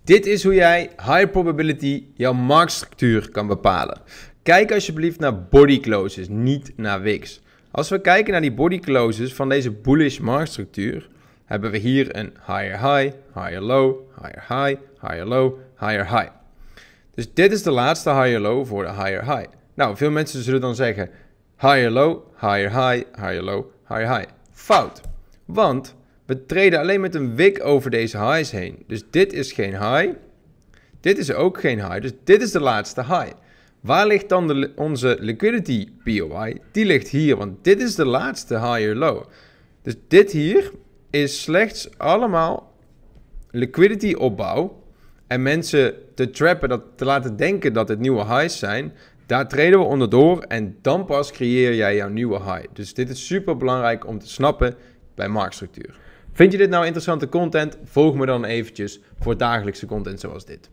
Dit is hoe jij high probability jouw marktstructuur kan bepalen. Kijk alsjeblieft naar body closes, niet naar wicks. Als we kijken naar die body closes van deze bullish marktstructuur, hebben we hier een higher high, higher low, higher high, higher low, higher high. Dus dit is de laatste higher low voor de higher high. Nou, veel mensen zullen dan zeggen higher low, higher high, higher low, higher high. Fout. Want we treden alleen met een wick over deze highs heen. Dus dit is geen high. Dit is ook geen high. Dus dit is de laatste high. Waar ligt dan onze liquidity POI? Die ligt hier, want dit is de laatste higher low. Dus dit hier is slechts allemaal liquidity opbouw. En mensen te trappen, te laten denken dat het nieuwe highs zijn. Daar treden we onderdoor en dan pas creëer jij jouw nieuwe high. Dus dit is super belangrijk om te snappen bij marktstructuur. Vind je dit nou interessante content? Volg me dan eventjes voor dagelijkse content zoals dit.